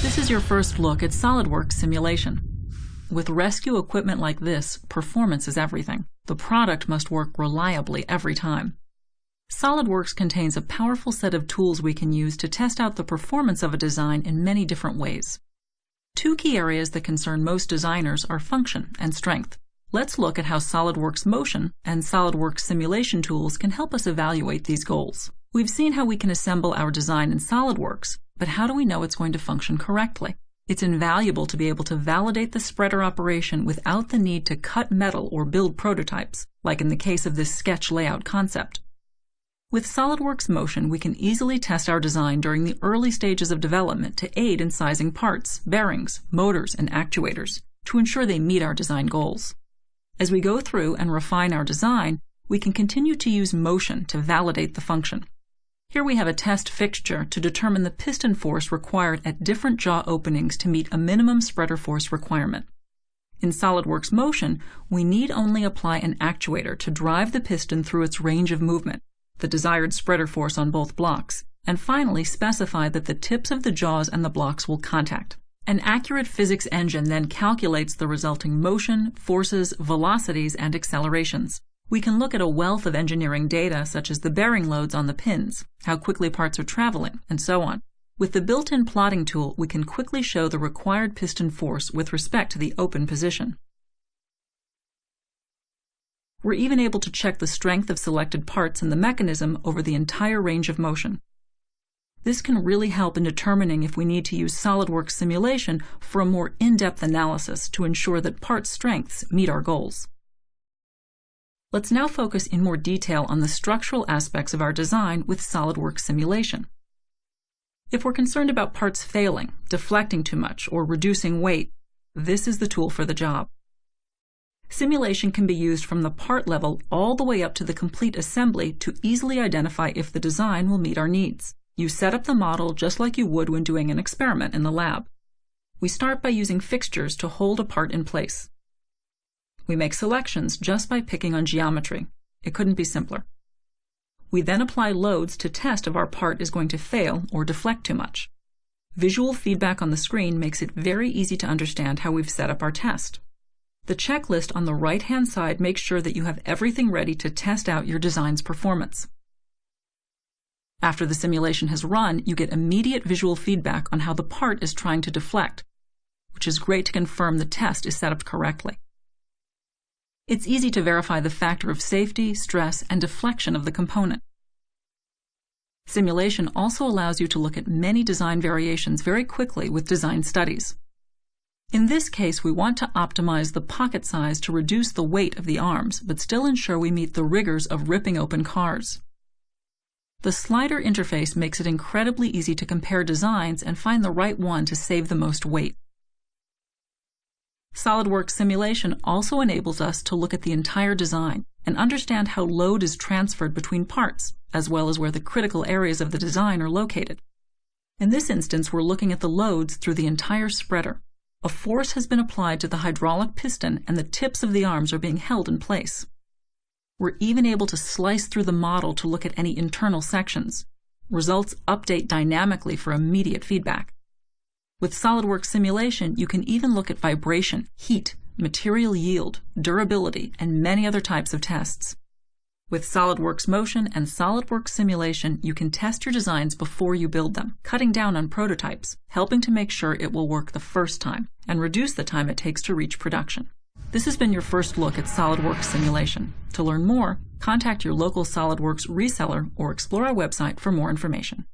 This is your first look at SolidWorks simulation. With rescue equipment like this, performance is everything. The product must work reliably every time. SolidWorks contains a powerful set of tools we can use to test out the performance of a design in many different ways. Two key areas that concern most designers are function and strength. Let's look at how SolidWorks Motion and SolidWorks simulation tools can help us evaluate these goals. We've seen how we can assemble our design in SolidWorks, but how do we know it's going to function correctly? It's invaluable to be able to validate the spreader operation without the need to cut metal or build prototypes, like in the case of this sketch layout concept. With SolidWorks Motion, we can easily test our design during the early stages of development to aid in sizing parts, bearings, motors, and actuators to ensure they meet our design goals. As we go through and refine our design, we can continue to use motion to validate the function. Here we have a test fixture to determine the piston force required at different jaw openings to meet a minimum spreader force requirement. In SolidWorks Motion, we need only apply an actuator to drive the piston through its range of movement, the desired spreader force on both blocks, and finally specify that the tips of the jaws and the blocks will contact. An accurate physics engine then calculates the resulting motion, forces, velocities, and accelerations. We can look at a wealth of engineering data such as the bearing loads on the pins, how quickly parts are traveling, and so on. With the built-in plotting tool, we can quickly show the required piston force with respect to the open position. We're even able to check the strength of selected parts in the mechanism over the entire range of motion. This can really help in determining if we need to use SolidWorks simulation for a more in-depth analysis to ensure that part strengths meet our goals. Let's now focus in more detail on the structural aspects of our design with SolidWorks simulation. If we're concerned about parts failing, deflecting too much, or reducing weight, this is the tool for the job. Simulation can be used from the part level all the way up to the complete assembly to easily identify if the design will meet our needs. You set up the model just like you would when doing an experiment in the lab. We start by using fixtures to hold a part in place. We make selections just by picking on geometry. It couldn't be simpler. We then apply loads to test if our part is going to fail or deflect too much. Visual feedback on the screen makes it very easy to understand how we've set up our test. The checklist on the right-hand side makes sure that you have everything ready to test out your design's performance. After the simulation has run, you get immediate visual feedback on how the part is trying to deflect, which is great to confirm the test is set up correctly. It's easy to verify the factor of safety, stress, and deflection of the component. Simulation also allows you to look at many design variations very quickly with design studies. In this case, we want to optimize the pocket size to reduce the weight of the arms, but still ensure we meet the rigors of ripping open cars. The slider interface makes it incredibly easy to compare designs and find the right one to save the most weight. SolidWorks simulation also enables us to look at the entire design and understand how load is transferred between parts, as well as where the critical areas of the design are located. In this instance, we're looking at the loads through the entire spreader. A force has been applied to the hydraulic piston and the tips of the arms are being held in place. We're even able to slice through the model to look at any internal sections. Results update dynamically for immediate feedback. With SolidWorks simulation, you can even look at vibration, heat, material yield, durability, and many other types of tests. With SolidWorks Motion and SolidWorks simulation, you can test your designs before you build them, cutting down on prototypes, helping to make sure it will work the first time, and reduce the time it takes to reach production. This has been your first look at SolidWorks simulation. To learn more, contact your local SolidWorks reseller or explore our website for more information.